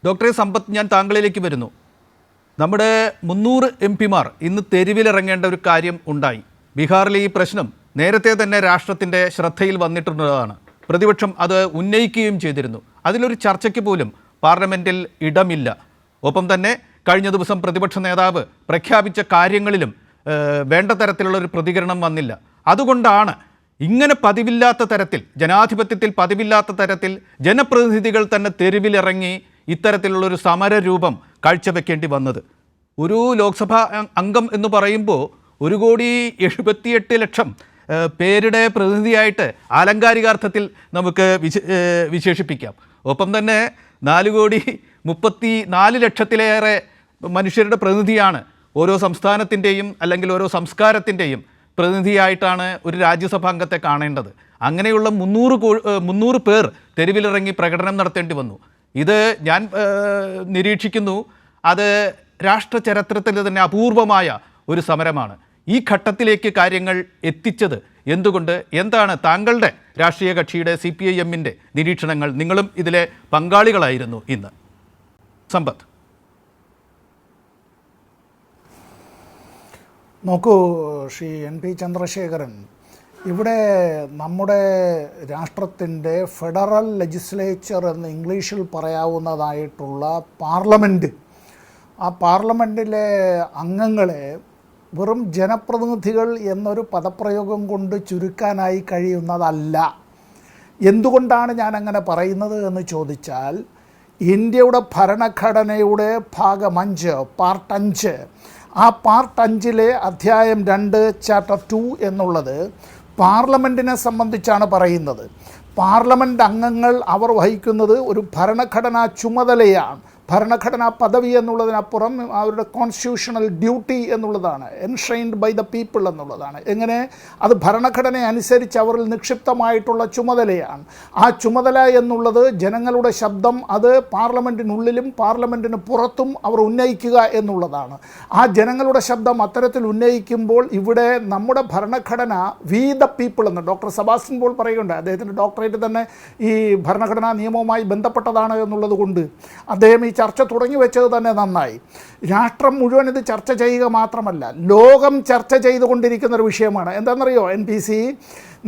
ഡോക്ടറെ സമ്പത്ത്, ഞാൻ താങ്കളിലേക്ക് വരുന്നു. നമ്മുടെ 300 MP-മാർ ഇന്ന് തെരുവിലിറങ്ങേണ്ട ഒരു കാര്യം ഉണ്ടായി. ബീഹാറിലെ ഈ പ്രശ്നം നേരത്തെ തന്നെ രാഷ്ട്രത്തിൻ്റെ ശ്രദ്ധയിൽ വന്നിട്ടുള്ളതാണ്. പ്രതിപക്ഷം അത് ഉന്നയിക്കുകയും ചെയ്തിരുന്നു. അതിലൊരു ചർച്ചയ്ക്ക് പോലും പാർലമെൻറ്റിൽ ഇടമില്ല. ഒപ്പം തന്നെ കഴിഞ്ഞ ദിവസം പ്രതിപക്ഷ നേതാവ് പ്രഖ്യാപിച്ച കാര്യങ്ങളിലും വേണ്ട തരത്തിലുള്ളൊരു പ്രതികരണം വന്നില്ല. അതുകൊണ്ടാണ് ഇങ്ങനെ പതിവില്ലാത്ത തരത്തിൽ, ജനാധിപത്യത്തിൽ പതിവില്ലാത്ത തരത്തിൽ ജനപ്രതിനിധികൾ തന്നെ തെരുവിലിറങ്ങി ഇത്തരത്തിലുള്ളൊരു സമരരൂപം കാഴ്ചവെക്കേണ്ടി വന്നത്. ഒരു ലോക്സഭാ അംഗം എന്ന് പറയുമ്പോൾ 1,78,00,000 പേരുടെ പ്രതിനിധിയായിട്ട് ആലങ്കാരികാർത്ഥത്തിൽ നമുക്ക് വിശേഷിപ്പിക്കാം. ഒപ്പം തന്നെ 4,34,00,000-ലേറെ മനുഷ്യരുടെ പ്രതിനിധിയാണ് ഓരോ സംസ്ഥാനത്തിൻ്റെയും അല്ലെങ്കിൽ ഓരോ സംസ്കാരത്തിൻ്റെയും പ്രതിനിധിയായിട്ടാണ് ഒരു രാജ്യസഭാംഗത്തെ കാണേണ്ടത്. അങ്ങനെയുള്ള 300 പേർ തെരുവിലിറങ്ങി പ്രകടനം നടത്തേണ്ടി വന്നു. ഇത് ഞാൻ നിരീക്ഷിക്കുന്നു, അത് രാഷ്ട്ര ചരിത്രത്തിൽ തന്നെ അപൂർവമായ ഒരു സമരമാണ്. ഈ ഘട്ടത്തിലേക്ക് കാര്യങ്ങൾ എത്തിച്ചത് എന്തുകൊണ്ട്? എന്താണ് താങ്കളുടെ രാഷ്ട്രീയ കക്ഷിയുടെ CPIM-ൻ്റെ നിരീക്ഷണങ്ങൾ? നിങ്ങളും ഇതിലെ പങ്കാളികളായിരുന്നു ഇന്ന്. സമ്പത്ത്, നോക്കൂ ശ്രീ NP ചന്ദ്രശേഖരൻ, ഇവിടെ നമ്മുടെ രാഷ്ട്രത്തിൻ്റെ ഫെഡറൽ ലെജിസ്ലേച്ചർ എന്ന് ഇംഗ്ലീഷിൽ പറയാവുന്നതായിട്ടുള്ള പാർലമെൻറ്റ്, ആ പാർലമെൻറ്റിലെ അംഗങ്ങളെ വെറും ജനപ്രതിനിധികൾ എന്നൊരു പദപ്രയോഗം കൊണ്ട് ചുരുക്കാനായി കഴിയുന്നതല്ല. എന്തുകൊണ്ടാണ് ഞാൻ അങ്ങനെ പറയുന്നത് എന്ന് ചോദിച്ചാൽ, ഇന്ത്യയുടെ ഭരണഘടനയുടെ ഭാഗം 5 പാർട്ട് 5, ആ പാർട്ട് 5-ലെ അധ്യായം 2 ചാപ്റ്റർ 2 എന്നുള്ളത് പാർലമെൻറ്റിനെ സംബന്ധിച്ചാണ് പറയുന്നത്. പാർലമെൻറ്റ് അംഗങ്ങൾ അവർ വഹിക്കുന്നത് ഒരു ഭരണഘടനാ ചുമതലയാണ്. ഭരണഘടനാ പദവി എന്നുള്ളതിനപ്പുറം അവരുടെ കോൺസ്റ്റിറ്റ്യൂഷണൽ ഡ്യൂട്ടി എന്നുള്ളതാണ്, എൻഷൈൻഡ് ബൈ ദ പീപ്പിൾ എന്നുള്ളതാണ്. എങ്ങനെ? അത് ഭരണഘടന അനുസരിച്ച് അവരിൽ നിക്ഷിപ്തമായിട്ടുള്ള ചുമതലയാണ്. ആ ചുമതല എന്നുള്ളത് ജനങ്ങളുടെ ശബ്ദം അത് പാർലമെൻറ്റിനുള്ളിലും പാർലമെൻറ്റിന് പുറത്തും അവർ ഉന്നയിക്കുക എന്നുള്ളതാണ്. ആ ജനങ്ങളുടെ ശബ്ദം അത്തരത്തിൽ ഉന്നയിക്കുമ്പോൾ ഇവിടെ നമ്മുടെ ഭരണഘടന വി ദ പീപ്പിൾ എന്ന് ഡോക്ടർ സെബാസ്റ്റ്യൻ പോൾ പറയുന്നുണ്ട്. അദ്ദേഹത്തിൻ്റെ ഡോക്ടറേറ്റ് തന്നെ ഈ ഭരണഘടനാ നിയമവുമായി ബന്ധപ്പെട്ടതാണ് എന്നുള്ളത് കൊണ്ട് അദ്ദേഹം ഈ ചർച്ച തുടങ്ങി വെച്ചത് തന്നെ നന്നായി. രാഷ്ട്രം മുഴുവൻ ഇത് ചർച്ച ചെയ്യുക മാത്രമല്ല, ലോകം ചർച്ച ചെയ്തുകൊണ്ടിരിക്കുന്ന ഒരു വിഷയമാണ്. എന്താണെന്നറിയോ NPC,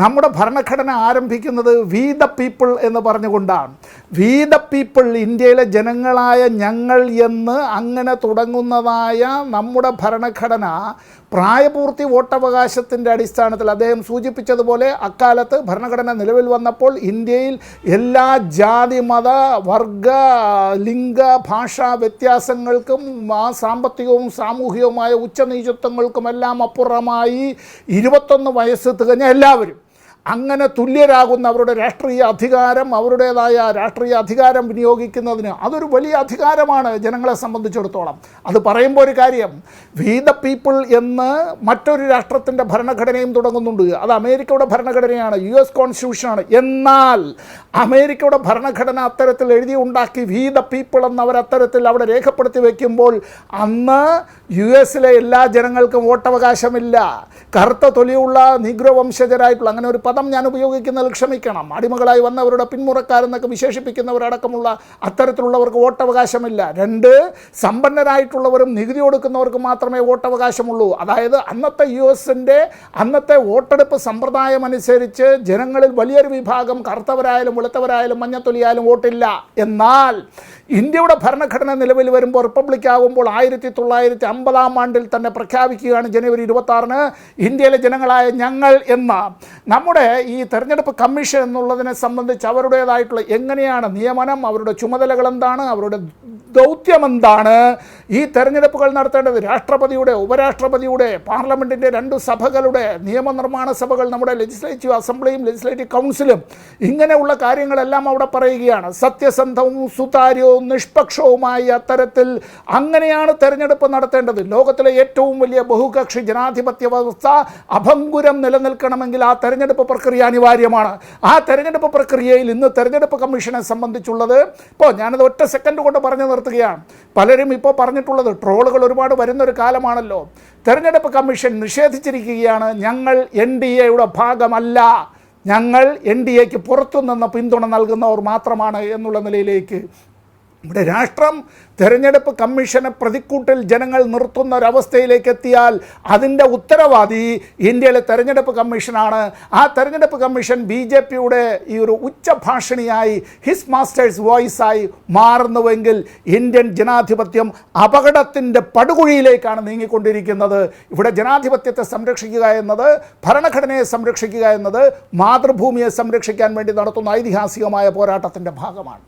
നമ്മുടെ ഭരണഘടന ആരംഭിക്കുന്നത് വി ദ പീപ്പിൾ എന്ന് പറഞ്ഞുകൊണ്ടാണ്. വി ദ പീപ്പിൾ, ഇന്ത്യയിലെ ജനങ്ങളായ ഞങ്ങൾ എന്ന് അങ്ങനെ തുടങ്ങുന്നതായ നമ്മുടെ ഭരണഘടന പ്രായപൂർത്തി വോട്ടവകാശത്തിൻ്റെ അടിസ്ഥാനത്തിൽ അദ്ദേഹം സൂചിപ്പിച്ചതുപോലെ അക്കാലത്ത് ഭരണഘടന നിലവിൽ വന്നപ്പോൾ ഇന്ത്യയിൽ എല്ലാ ജാതി മത വർഗ ലിംഗ ഭാഷാ വ്യത്യാസങ്ങൾക്കും സാമ്പത്തികവും സാമൂഹികവുമായ ഉച്ചനീചത്വങ്ങൾക്കുമെല്ലാം അപ്പുറമായി 21 വയസ്സ് തികഞ്ഞ എല്ലാവരും അങ്ങനെ തുല്യരാകുന്ന അവരുടെ രാഷ്ട്രീയ അധികാരം, അവരുടേതായ രാഷ്ട്രീയ അധികാരം വിനിയോഗിക്കുന്നതിന് അതൊരു വലിയ അധികാരമാണ് ജനങ്ങളെ സംബന്ധിച്ചിടത്തോളം. അത് പറയുമ്പോൾ ഒരു കാര്യം, വി ദ പീപ്പിൾ എന്ന് മറ്റൊരു രാഷ്ട്രത്തിൻ്റെ ഭരണഘടനയും തുടങ്ങുന്നുണ്ട്. അത് അമേരിക്കയുടെ ഭരണഘടനയാണ്, US കോൺസ്റ്റിറ്റ്യൂഷനാണ്. എന്നാൽ അമേരിക്കയുടെ ഭരണഘടന അത്തരത്തിൽ എഴുതി ഉണ്ടാക്കി വി ദ പീപ്പിൾ എന്നവർ അത്തരത്തിൽ അവിടെ രേഖപ്പെടുത്തി വയ്ക്കുമ്പോൾ അന്ന് US-ലെ എല്ലാ ജനങ്ങൾക്കും വോട്ടവകാശമില്ല. കറുത്ത തൊലിയുള്ള നീഗ്രോ വംശജരായിട്ടുള്ള, അങ്ങനെ ഒരു പദം ഞാൻ ഉപയോഗിക്കുന്നതിൽ ക്ഷമിക്കണം, അടിമകളായി വന്നവരുടെ പിന്മുറക്കാരെന്നൊക്കെ വിശേഷിപ്പിക്കുന്നവരടക്കമുള്ള അത്തരത്തിലുള്ളവർക്ക് വോട്ടവകാശമില്ല. 2, സമ്പന്നരായിട്ടുള്ളവരും നികുതി കൊടുക്കുന്നവർക്ക് മാത്രമേ വോട്ടവകാശമുള്ളൂ. അതായത് അന്നത്തെ US-ൻ്റെ അന്നത്തെ വോട്ടെടുപ്പ് സമ്പ്രദായം അനുസരിച്ച് ജനങ്ങളിൽ വലിയൊരു വിഭാഗം കറുത്തവരായാലും വെളുത്തവരായാലും മഞ്ഞത്തൊലിയായാലും വോട്ടില്ല. എന്നാൽ ഇന്ത്യയുടെ ഭരണഘടന നിലവിൽ വരുമ്പോൾ, റിപ്പബ്ലിക് ആകുമ്പോൾ 1950-ാം ആണ്ടിൽ തന്നെ പ്രഖ്യാപിക്കുകയാണ് ജനുവരി 26-ന് ഇന്ത്യയിലെ ജനങ്ങളായ ഞങ്ങൾ എന്ന. നമ്മുടെ ഈ തെരഞ്ഞെടുപ്പ് കമ്മീഷൻ എന്നുള്ളതിനെ സംബന്ധിച്ച് അവരുടേതായിട്ടുള്ള എങ്ങനെയാണ് നിയമനം, അവരുടെ ചുമതലകൾ എന്താണ്, അവരുടെ ദൗത്യം എന്താണ്, ഈ തെരഞ്ഞെടുപ്പുകൾ നടത്തേണ്ടത് രാഷ്ട്രപതിയുടെ, ഉപരാഷ്ട്രപതിയുടെ, പാർലമെൻറ്റിൻ്റെ 2 സഭകളുടെ, നിയമനിർമ്മാണ സഭകൾ, നമ്മുടെ ലെജിസ്ലേറ്റീവ് അസംബ്ലിയും ലെജിസ്ലേറ്റീവ് കൗൺസിലും, ഇങ്ങനെയുള്ള കാര്യങ്ങളെല്ലാം അവിടെ പറയുകയാണ്. സത്യസന്ധവും സുതാര്യവും നിഷ്പക്ഷവുമായ അത്തരത്തിൽ അങ്ങനെയാണ് തെരഞ്ഞെടുപ്പ് നടത്തേണ്ടത്. ലോകത്തിലെ ഏറ്റവും വലിയ ബഹുകക്ഷി ജനാധിപത്യ വ്യവസ്ഥ അഭംഗുരം നിലനിൽക്കണമെങ്കിൽ ആ തെരഞ്ഞെടുപ്പ് പ്രക്രിയ അനിവാര്യമാണ്. ആ തെരഞ്ഞെടുപ്പ് പ്രക്രിയയിൽ ഇന്ന് തെരഞ്ഞെടുപ്പ് കമ്മീഷനെ സംബന്ധിച്ചുള്ളത്, ഇപ്പോൾ ഞാനത് ഒറ്റ സെക്കൻഡ് കൊണ്ട് പറഞ്ഞു നിർത്തുകയാണ്. പലരും ഇപ്പോൾ പറഞ്ഞിട്ടുള്ളത്, ട്രോളുകൾ ഒരുപാട് വരുന്നൊരു കാലമാണല്ലോ, തെരഞ്ഞെടുപ്പ് കമ്മീഷൻ നിഷേധിച്ചിരിക്കുകയാണ് ഞങ്ങൾ NDAയുടെ ഭാഗമല്ല, ഞങ്ങൾ NDAക്ക് പുറത്തുനിന്ന് പിന്തുണ നൽകുന്നവർ മാത്രമാണ് എന്നുള്ള നിലയിലേക്ക് ഇവിടെ രാഷ്ട്രം തെരഞ്ഞെടുപ്പ് കമ്മീഷനെ പ്രതിക്കൂട്ടിൽ ജനങ്ങൾ നിർത്തുന്ന ഒരവസ്ഥയിലേക്ക് എത്തിയാൽ അതിൻ്റെ ഉത്തരവാദി ഇന്ത്യയിലെ തെരഞ്ഞെടുപ്പ് കമ്മീഷനാണ്. ആ തെരഞ്ഞെടുപ്പ് കമ്മീഷൻ BJPയുടെ ഈ ഒരു ഉച്ചഭാഷിണിയായി ഹിസ് മാസ്റ്റേഴ്സ് വോയിസായി മാറുന്നുവെങ്കിൽ ഇന്ത്യൻ ജനാധിപത്യം അപകടത്തിൻ്റെ പടുകുഴിയിലേക്കാണ് നീങ്ങിക്കൊണ്ടിരിക്കുന്നത്. ഇവിടെ ജനാധിപത്യത്തെ സംരക്ഷിക്കുക എന്നത്, ഭരണഘടനയെ സംരക്ഷിക്കുക എന്നത് മാതൃഭൂമിയെ സംരക്ഷിക്കാൻ വേണ്ടി നടത്തുന്ന ഐതിഹാസികമായ പോരാട്ടത്തിൻ്റെ ഭാഗമാണ്.